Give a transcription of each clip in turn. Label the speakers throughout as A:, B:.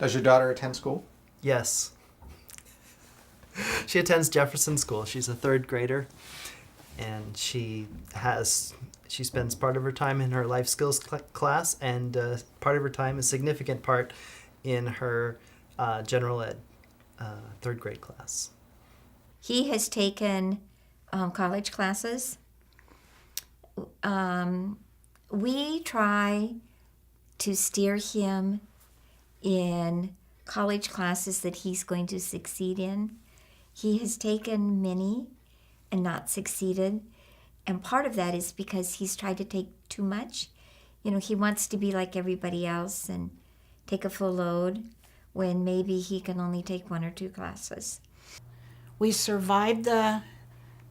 A: Does your daughter attend school?
B: Yes. She attends Jefferson School. She's a third grader, and she spends part of her time in her life skills class, and part of her time, a significant part, in her general ed third grade class.
C: He has taken college classes. We try to steer him in college classes that he's going to succeed in. He has taken many and not succeeded. And part of that is because he's tried to take too much. You know, he wants to be like everybody else and take a full load when maybe he can only take 1 or 2 classes.
D: We survived the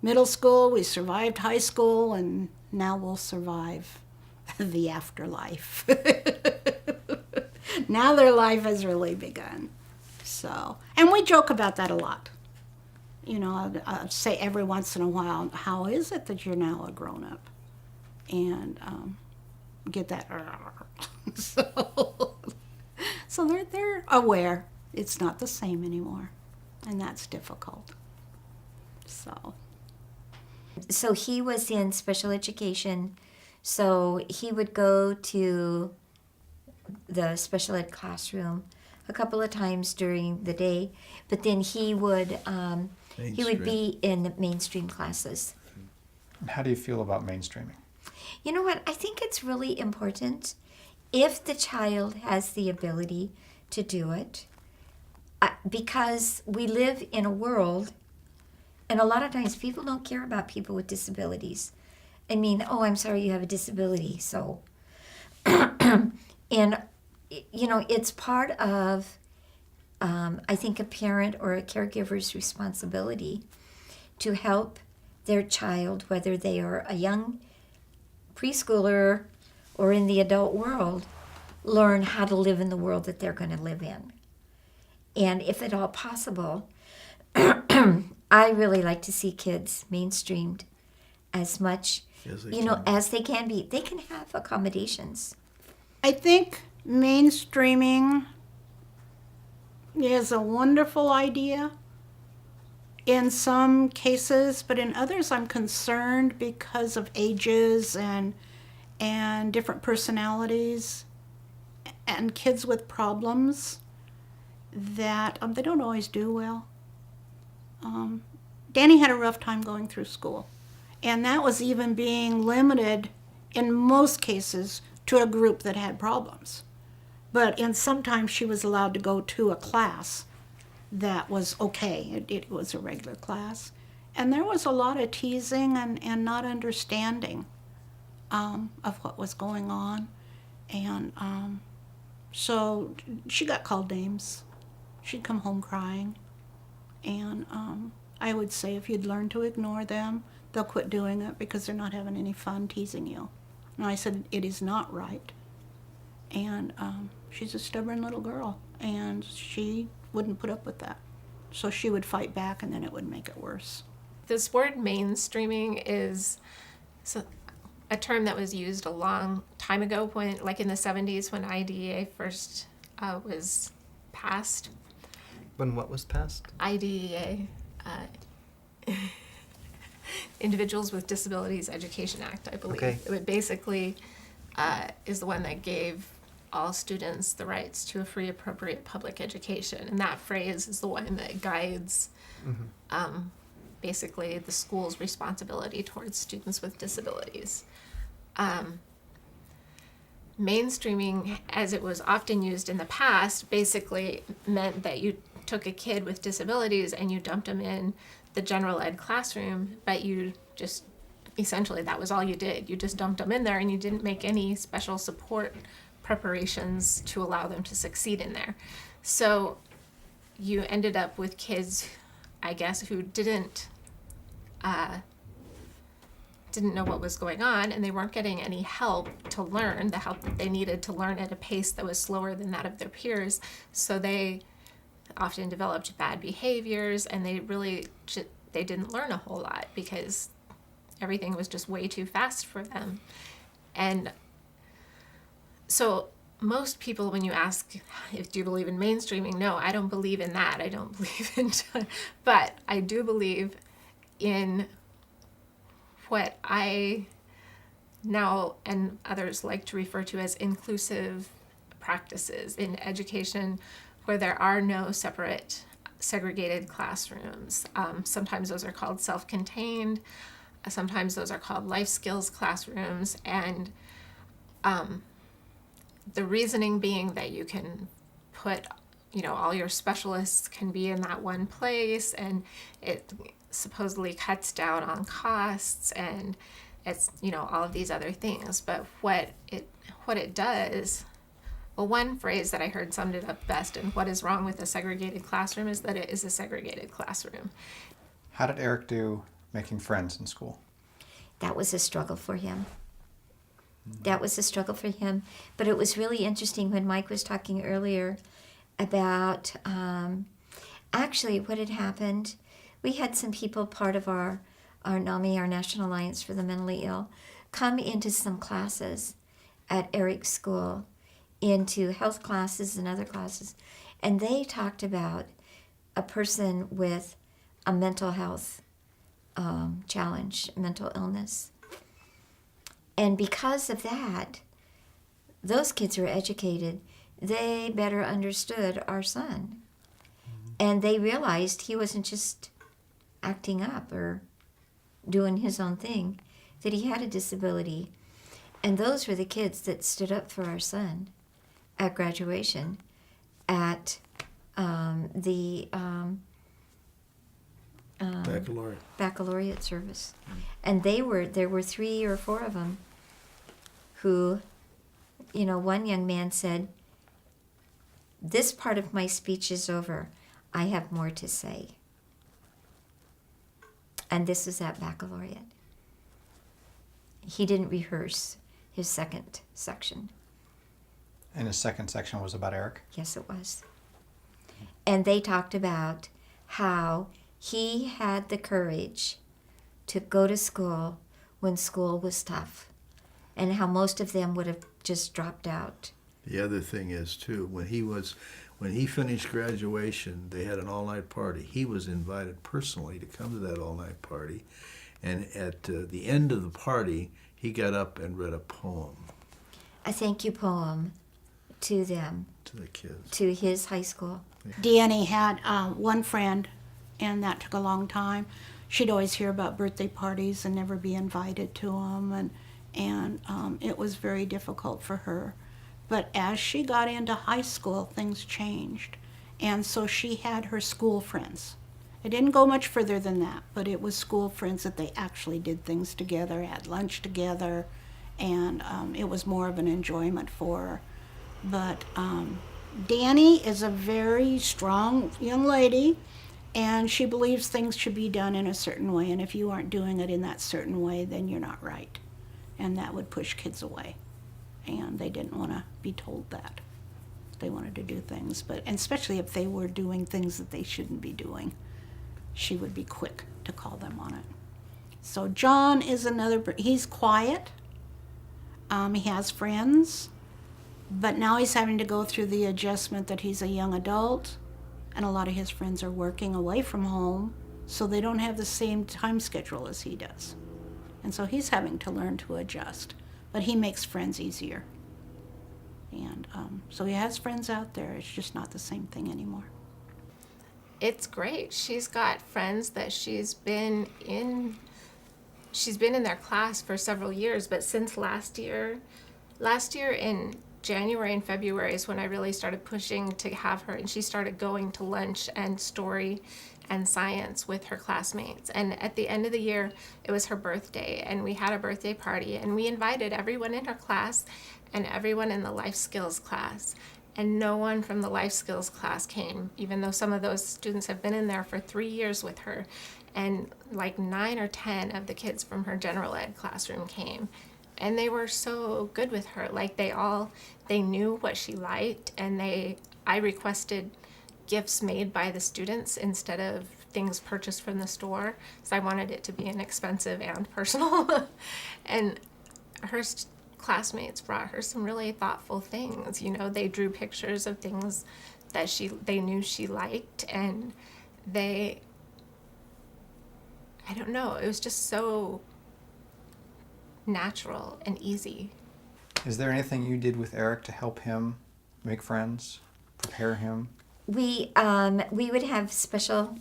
D: middle school, we survived high school, and now we'll survive the afterlife. Now their life has really begun. So, and we joke about that a lot. You know, I'll say every once in a while, how is it that you're now a grown-up? And get that. So they're aware it's not the same anymore, and that's difficult.
C: So he was in special education, so he would go to the special ed classroom a couple of times during the day, but then he would be in mainstream classes.
A: And how do you feel about mainstreaming?
C: You know what? I think it's really important if the child has the ability to do it, because we live in a world, and a lot of times people don't care about people with disabilities. I mean, oh, I'm sorry you have a disability, so. And, you know, it's part of, I think, a parent or a caregiver's responsibility to help their child, whether they are a young preschooler or in the adult world, learn how to live in the world that they're going to live in. And if at all possible, I really like to see kids mainstreamed as much, as they can be. They can have accommodations.
D: I think mainstreaming is a wonderful idea in some cases, but in others I'm concerned because of ages and different personalities and kids with problems that they don't always do well. Danny had a rough time going through school, and that was even being limited in most cases to a group that had problems. But sometimes she was allowed to go to a class that was okay. It was a regular class. And there was a lot of teasing and not understanding of what was going on. And so she got called names. She'd come home crying. And I would say if you'd learn to ignore them, they'll quit doing it because they're not having any fun teasing you. And I said, it is not right. And she's a stubborn little girl, and she wouldn't put up with that. So she would fight back, and then it would make it worse.
E: This word mainstreaming is a term that was used a long time ago, when, like in the 70s, when IDEA first was passed.
B: When what was passed?
E: IDEA, Individuals with Disabilities Education Act, I believe.
B: Okay.
E: It basically is the one that gave all students the rights to a free, appropriate public education. And that phrase is the one that guides basically the school's responsibility towards students with disabilities. Mainstreaming, as it was often used in the past, basically meant that you took a kid with disabilities and you dumped them in the general ed classroom, but you just, essentially that was all you did. You just dumped them in there and you didn't make any special support preparations to allow them to succeed in there. So you ended up with kids, I guess, who didn't know what was going on, and they weren't getting any help to learn, the help that they needed to learn at a pace that was slower than that of their peers. So they often developed bad behaviors, and they didn't learn a whole lot because everything was just way too fast for them. And so most people, when you ask if do you believe in mainstreaming, no, I don't believe in that. I don't believe in, but I do believe in what I now and others like to refer to as inclusive practices in education, where there are no separate segregated classrooms. Sometimes those are called self-contained. Sometimes those are called life skills classrooms. And the reasoning being that you can put, all your specialists can be in that one place, and it supposedly cuts down on costs, and it's, all of these other things. But what it does, well, one phrase that I heard summed it up best, and what is wrong with a segregated classroom is that it is a segregated classroom.
A: How did Eric do making friends in school?
C: That was a struggle for him. That was a struggle for him. But it was really interesting when Mike was talking earlier about actually what had happened. We had some people, part of our NAMI, our National Alliance for the Mentally Ill, come into some classes at Eric's school, into health classes and other classes. And they talked about a person with a mental health challenge, mental illness. And because of that, those kids were educated. They better understood our son. And they realized he wasn't just acting up or doing his own thing, that he had a disability. And those were the kids that stood up for our son at graduation, at the baccalaureate service. And there were 3 or 4 of them who, one young man said, "This part of my speech is over. I have more to say." And this is at baccalaureate. He didn't rehearse his second section.
A: And his second section was about Eric?
C: Yes, it was. And they talked about how he had the courage to go to school when school was tough, and how most of them would have just dropped out.
F: The other thing is, too, when he finished graduation, they had an all-night party. He was invited personally to come to that all-night party, and at the end of the party, he got up and read a poem.
C: A thank you poem to them,
F: to the kids.
C: to his high school.
D: Deannie had one friend, and that took a long time. She'd always hear about birthday parties and never be invited to them, and it was very difficult for her. But as she got into high school, things changed, and so she had her school friends. It didn't go much further than that, but it was school friends that they actually did things together, had lunch together, and it was more of an enjoyment for her. But Danny is a very strong young lady, and she believes things should be done in a certain way, and if you aren't doing it in that certain way, then you're not right. And that would push kids away, and they didn't want to be told that. They wanted to do things, and especially if they were doing things that they shouldn't be doing, she would be quick to call them on it. So John is he's quiet, he has friends, but now he's having to go through the adjustment that he's a young adult, and a lot of his friends are working away from home, so they don't have the same time schedule as he does. And so he's having to learn to adjust, but he makes friends easier. And so he has friends out there, it's just not the same thing anymore.
E: It's great. She's got friends that she's been in their class for several years, but since last year in January and February is when I really started pushing to have her, and she started going to lunch and story and science with her classmates. And at the end of the year, it was her birthday, and we had a birthday party, and we invited everyone in her class and everyone in the life skills class. And no one from the life skills class came, even though some of those students have been in there for 3 years with her. And like 9 or 10 of the kids from her general ed classroom came. And they were so good with her. Like they knew what she liked, and I requested gifts made by the students instead of things purchased from the store, because I wanted it to be inexpensive and personal. And her classmates brought her some really thoughtful things. You know, they drew pictures of things that they knew she liked, and I don't know, it was just so natural and easy.
A: Is there anything you did with Eric to help him make friends, prepare him?
C: We would have special,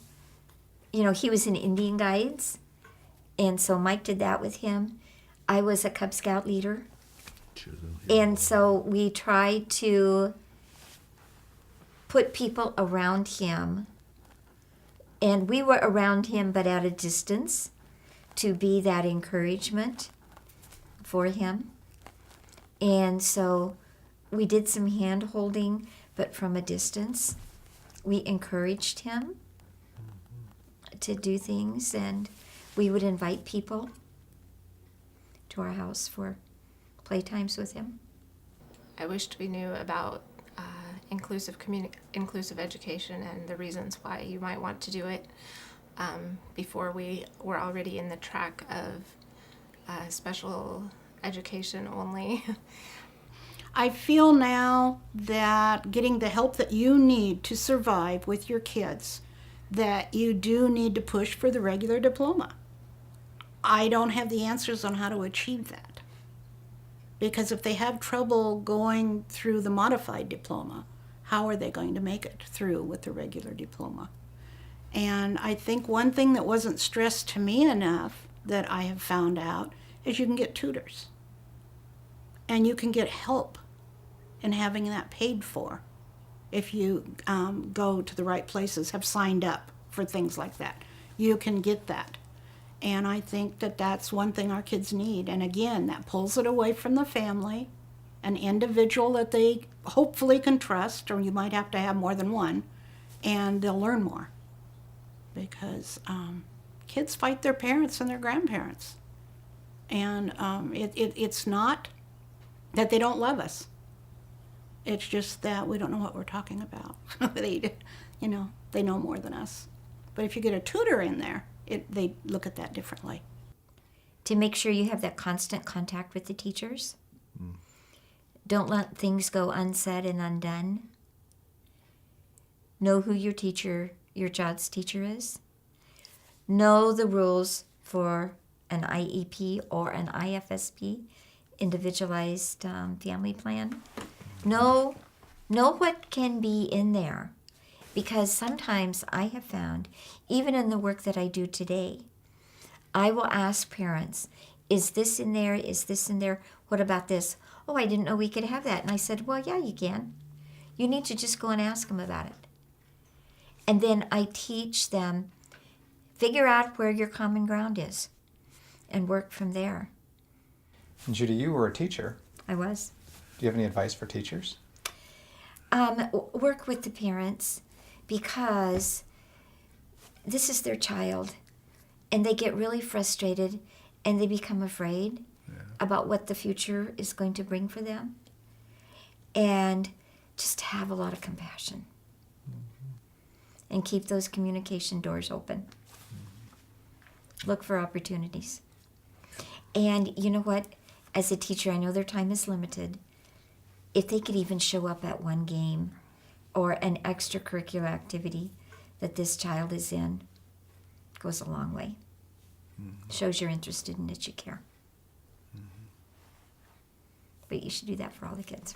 C: he was in Indian Guides, and so Mike did that with him. I was a Cub Scout leader, and so we tried to put people around him, and we were around him but at a distance to be that encouragement for him. And so we did some hand holding, but from a distance. We encouraged him to do things, and we would invite people to our house for playtimes with him.
E: I wished we knew about inclusive education and the reasons why you might want to do it before we were already in the track of special education only.
D: I feel now that getting the help that you need to survive with your kids, that you do need to push for the regular diploma. I don't have the answers on how to achieve that. Because if they have trouble going through the modified diploma, how are they going to make it through with the regular diploma? And I think one thing that wasn't stressed to me enough that I have found out is you can get tutors. And you can get help in having that paid for if you go to the right places, have signed up for things like that. You can get that. And I think that that's one thing our kids need. And again, that pulls it away from the family, an individual that they hopefully can trust, or you might have to have more than one, and they'll learn more. Because kids fight their parents and their grandparents. And it's not that they don't love us. It's just that we don't know what we're talking about. They know more than us. But if you get a tutor in there, they look at that differently.
C: To make sure you have that constant contact with the teachers. Don't let things go unsaid and undone. Know who your child's teacher is. Know the rules for an IEP or an IFSP, individualized family plan. Know what can be in there, because sometimes I have found, even in the work that I do today, I will ask parents, is this in there? Is this in there? What about this? Oh, I didn't know we could have that. And I said, well, yeah, you can. You need to just go and ask them about it. And then I teach them, figure out where your common ground is and work from there.
A: And Judy, you were a teacher.
C: I was.
A: Do you have any advice for teachers?
C: Work with the parents, because this is their child, and they get really frustrated and they become afraid about what the future is going to bring for them. And just have a lot of compassion and keep those communication doors open. Look for opportunities. And you know what? As a teacher, I know their time is limited. If they could even show up at one game or an extracurricular activity that this child is in, goes a long way. Shows you're interested and that you care. But you should do that for all the kids.